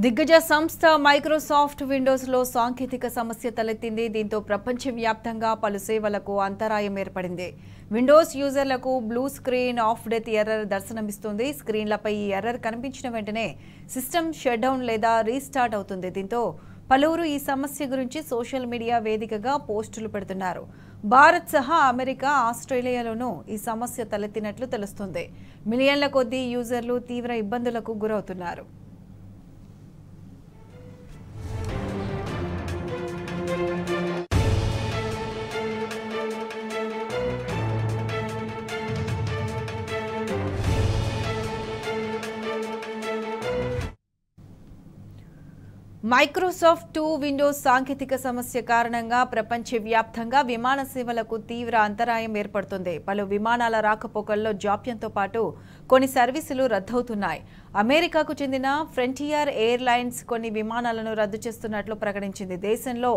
దిగ్గజ సంస్థ మైక్రోసాఫ్ట్ విండోస్లో సాంకేతిక సమస్య తలెత్తింది. దీంతో ప్రపంచవ్యాప్తంగా పలు సేవలకు అంతరాయం ఏర్పడింది. విండోస్ యూజర్లకు blue screen of death error దర్శనమిస్తుంది. స్క్రీన్లపై ఈ ఎర్రర్ కనిపించిన వెంటనే సిస్టమ్ షట్డౌన్ లేదా రీస్టార్ట్ అవుతుంది. దీంతో పలువురు ఈ సమస్య గురించి సోషల్ మీడియా వేదికగా పోస్టులు పెడుతున్నారు. భారత్ సహా అమెరికా, ఆస్ట్రేలియాలోనూ ఈ సమస్య తలెత్తినట్లు తెలుస్తుంది. మిలియన్ల కొద్దీ యూజర్లు తీవ్ర ఇబ్బందులకు గురవుతున్నారు. మైక్రోసాఫ్ట్ 2 విండోస్ సాంకేతిక సమస్య కారణంగా ప్రపంచవ్యాప్తంగా విమాన సేవలకు తీవ్ర అంతరాయం ఏర్పడుతుంది. పలు విమానాల రాకపోకల్లో జాప్యంతో పాటు కొన్ని సర్వీసులు రద్దవుతున్నాయి. అమెరికాకు చెందిన ఫ్రంటియర్ ఎయిర్లైన్స్ కొన్ని విమానాలను రద్దు చేస్తున్నట్లు ప్రకటించింది. దేశంలో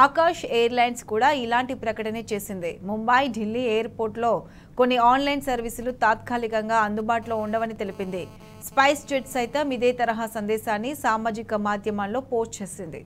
ఆకాష్ ఎయిర్లైన్స్ కూడా ఇలాంటి ప్రకటనే చేసింది. ముంబై, ఢిల్లీ ఎయిర్పోర్ట్లో కొన్ని ఆన్లైన్ సర్వీసులు తాత్కాలికంగా అందుబాటులో ఉండవని తెలిపింది. స్పైస్ జెట్ సైతం ఇదే తరహా సందేశాన్ని సామాజిక మాధ్యమాల్లో పోస్ట్ చేసింది.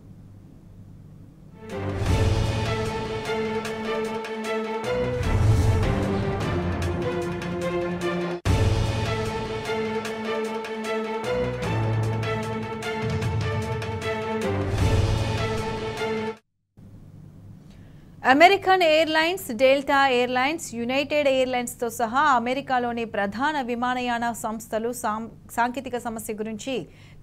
American Airlines, Delta Airlines, United ఎయిర్లైన్స్తో సహా అమెరికాలోని ప్రధాన విమానయాన సంస్థలు సాంకేతిక సమస్య గురించి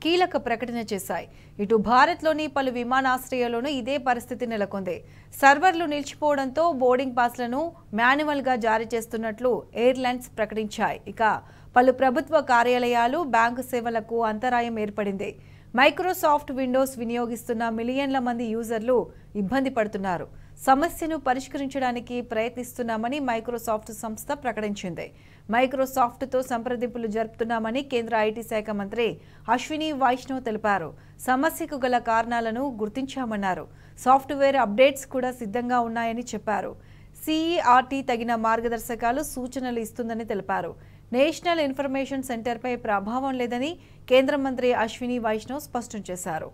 కీలక ప్రకటన చేశాయి. ఇటు భారత్లోని పలు విమానాశ్రయాల్లోనూ ఇదే పరిస్థితి నెలకొంది. సర్వర్లు నిలిచిపోవడంతో బోర్డింగ్ పాస్లను మాన్యువల్గా జారీ చేస్తున్నట్లు ఎయిర్లైన్స్ ప్రకటించాయి. ఇక పలు ప్రభుత్వ కార్యాలయాలు, బ్యాంకు సేవలకు అంతరాయం ఏర్పడింది. మైక్రోసాఫ్ట్ విండోస్ వినియోగిస్తున్న మిలియన్ల మంది యూజర్లు ఇబ్బంది పడుతున్నారు. సమస్యను పరిష్కరించడానికి ప్రయత్నిస్తున్నామని మైక్రోసాఫ్ట్ సంస్థ ప్రకటించింది. మైక్రోసాఫ్ట్తో సంప్రదింపులు జరుపుతున్నామని కేంద్ర ఐటీ శాఖ మంత్రి అశ్విని వైష్ణవ్ తెలిపారు. సమస్యకు గల కారణాలను గుర్తించామన్నారు. సాఫ్ట్వేర్ అప్డేట్స్ కూడా సిద్ధంగా ఉన్నాయని చెప్పారు. సిఈఆర్టీ తగిన మార్గదర్శకాలు, సూచనలు ఇస్తుందని తెలిపారు. నేషనల్ ఇన్ఫర్మేషన్ సెంటర్పై ప్రభావం లేదని కేంద్ర మంత్రి అశ్విని వైష్ణవ్ స్పష్టం చేశారు.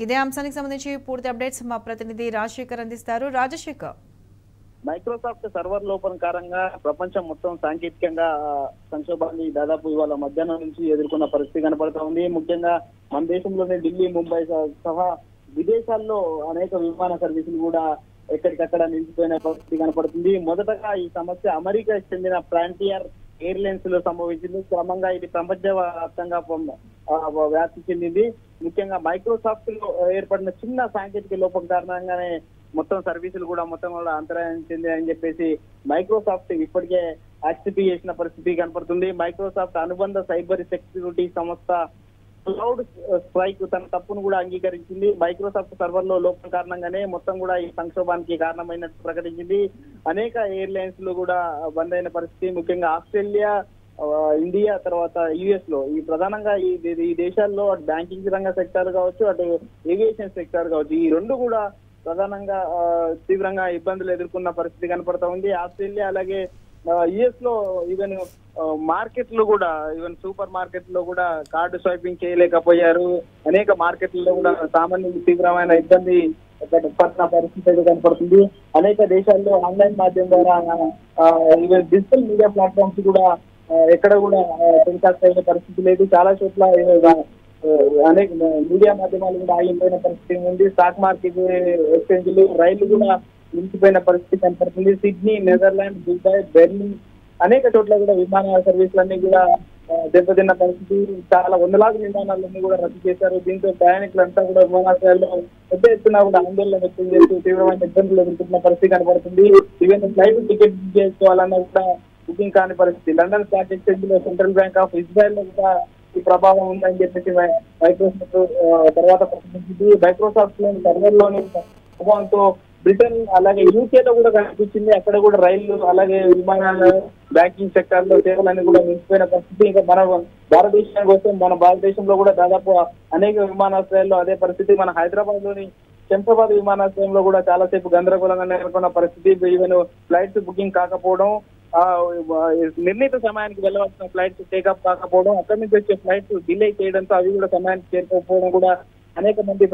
ఇదే అంశానికి సంబంధించి పూర్తి అప్డేట్స్ మా ప్రతినిధి రాజశేఖర్ అందిస్తారు. రాజశేఖర్, మైక్రోసాఫ్ట్ సర్వర్ లోపం కారణంగా ప్రపంచం మొత్తం సాంకేతికంగా సంక్షోభాన్ని దాదాపు ఇవాళ మధ్యాహ్నం నుంచి ఎదుర్కొన్న పరిస్థితి కనపడుతూ ఉంది. ముఖ్యంగా మన దేశంలోనే ఢిల్లీ, ముంబై సహా విదేశాల్లో అనేక విమాన సర్వీసులు కూడా ఎక్కడికక్కడ నిలిచిపోయిన పరిస్థితి కనపడుతుంది. మొదటగా ఈ సమస్య అమెరికాకు చెందిన ఫ్రాంటియర్ ఎయిర్లైన్స్ లో సంభవించింది. క్రమంగా ఇది ప్రపంచవ్యాప్తంగా వ్యాప్తి చెందింది. ముఖ్యంగా మైక్రోసాఫ్ట్ లో ఏర్పడిన చిన్న సాంకేతిక లోపం కారణంగానే మొత్తం సర్వీసులు కూడా అంతరాయం చెందాయని చెప్పేసి మైక్రోసాఫ్ట్ ఇప్పటికే యాక్సెప్ట్ చేసిన పరిస్థితి కనపడుతుంది. మైక్రోసాఫ్ట్ అనుబంధ సైబర్ సెక్యూరిటీ సంస్థ క్లౌడ్ స్ట్రైక్ తన తప్పును కూడా అంగీకరించింది. మైక్రోసాఫ్ట్ సర్వర్ లో లోపం కారణంగానే మొత్తం కూడా ఈ సంక్షోభానికి కారణమైనట్టు ప్రకటించింది. అనేక ఎయిర్లైన్స్ లో కూడా బంద్ అయిన పరిస్థితి. ముఖ్యంగా ఆస్ట్రేలియా, ఇండియా, తర్వాత యుఎస్ లో ఈ ప్రధానంగా ఈ దేశాల్లో అటు బ్యాంకింగ్ రంగ సెక్టార్ కావచ్చు, అటు ఏవియేషన్ సెక్టార్ కావచ్చు, ఈ రెండు కూడా ప్రధానంగా తీవ్రంగా ఇబ్బందులు ఎదుర్కొన్న పరిస్థితి కనపడతా ఉంది. ఆస్ట్రేలియా అలాగే యుఎస్ లో ఈవెన్ మార్కెట్లు కూడా, ఈవెన్ సూపర్ మార్కెట్ లో కూడా కార్డు స్వైపింగ్ చేయలేకపోయారు. అనేక మార్కెట్లలో కూడా సామాన్యులు తీవ్రమైన ఇబ్బంది పడిన పరిస్థితి కనపడుతుంది. అనేక దేశాల్లో ఆన్లైన్ మాధ్యమం ద్వారా ఈవెన్ డిజిటల్ మీడియా ప్లాట్ఫామ్స్ కూడా ఎక్కడ కూడా టెలికాస్ట్ అయిన పరిస్థితి లేదు. చాలా చోట్ల అనేక మీడియా మాధ్యమాలు కూడా ఆగిపోయిన పరిస్థితి ఉంది. స్టాక్ మార్కెట్ ఎక్స్చేంజ్లు, రైళ్లు కూడా నిలిచిపోయిన పరిస్థితి కనపడుతుంది. సిడ్నీ, నెదర్లాండ్, దుబాయ్, బెర్లిన్ అనేక చోట్ల కూడా విమాన సర్వీసులన్నీ కూడా దెబ్బతిన్న పరిస్థితి. చాలా వందలాది విమానాలన్నీ కూడా రద్దు చేశారు. దీంతో ప్రయాణికులంతా కూడా విమానాశ్రయాల్లో పెద్ద ఎత్తున కూడా ఆందోళన వ్యక్తం చేస్తూ తీవ్రమైన ఇబ్బందులు ఎదుర్కొంటున్న పరిస్థితి కనపడుతుంది. ఈవెన్ ఫ్లైట్ టికెట్ బుక్ చేసుకోవాలన్నా కూడా బుకింగ్ కాని పరిస్థితి. లండన్ స్టాక్ ఎక్స్చేంజ్ లో, సెంట్రల్ బ్యాంక్ ఆఫ్ ఇజ్రాయెల్ లో కూడా ఈ ప్రభావం ఉందని చెప్పేసి మైక్రోసాఫ్ట్ తర్వాత ప్రకటించింది. మైక్రోసాఫ్ట్ లోని సర్వర్ లోని ప్రభావంతో బ్రిటన్ అలాగే యూకే లో కూడా కనిపించింది. అక్కడ కూడా రైళ్లు అలాగే విమానాలు, బ్యాంకింగ్ సెక్టార్ లో సేవలన్నీ కూడా నిలిచిపోయిన పరిస్థితి. ఇంకా మన భారతదేశానికి వస్తే మన భారతదేశంలో కూడా దాదాపు అనేక విమానాశ్రయాల్లో అదే పరిస్థితి. మన హైదరాబాద్ లోని శంషాబాద్ విమానాశ్రయంలో కూడా చాలాసేపు గందరగోళంగా నెలకొన్న పరిస్థితి. ఈవెన్ ఫ్లైట్స్ బుకింగ్ కాకపోవడం, నిర్ణీత సమయానికి వెళ్ళవలసిన ఫ్లైట్స్ టేకప్ కాకపోవడం, అక్కడి నుంచి వచ్చే ఫ్లైట్స్ డిలే చేయడంతో అవి కూడా సమయానికి చేరుకోకపోవడం కూడా అనేక మంది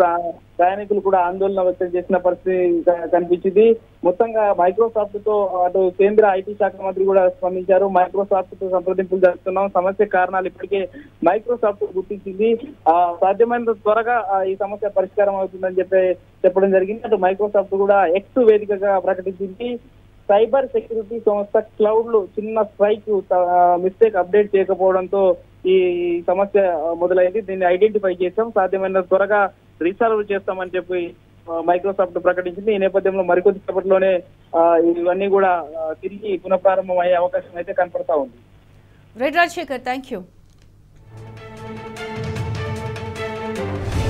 ప్రయాణికులు కూడా ఆందోళన వ్యక్తం చేసిన పరిస్థితి కనిపించింది. మొత్తంగా మైక్రోసాఫ్ట్ తో అటు కేంద్ర ఐటీ శాఖ మంత్రి కూడా స్పందించారు. మైక్రోసాఫ్ట్ తో సంప్రదింపులు జరుపుతున్నాం, సమస్య కారణాలు ఇప్పటికే మైక్రోసాఫ్ట్ గుర్తించింది, సాధ్యమైనంత త్వరగా ఈ సమస్య పరిష్కారం అవుతుందని చెప్పడం జరిగింది. అటు మైక్రోసాఫ్ట్ కూడా ఎక్స్ వేదికగా ప్రకటించింది. సైబర్ సెక్యూరిటీ సంస్థ క్లౌడ్ లో చిన్న స్ట్రైక్ మిస్టేక్ అప్డేట్ చేయకపోవడంతో ఈ సమస్య మొదలైంది. దీన్ని ఐడెంటిఫై చేస్తాం, సాధ్యమైన త్వరగా రీసాల్వ్ చేస్తామని చెప్పి మైక్రోసాఫ్ట్ ప్రకటించింది. ఈ నేపథ్యంలో మరికొద్ది సేపట్లోనే ఇవన్నీ కూడా తిరిగి పునఃప్రారంభం అయ్యే అవకాశం అయితే కనపడతా ఉంది. Right Rajasekhar, thank you.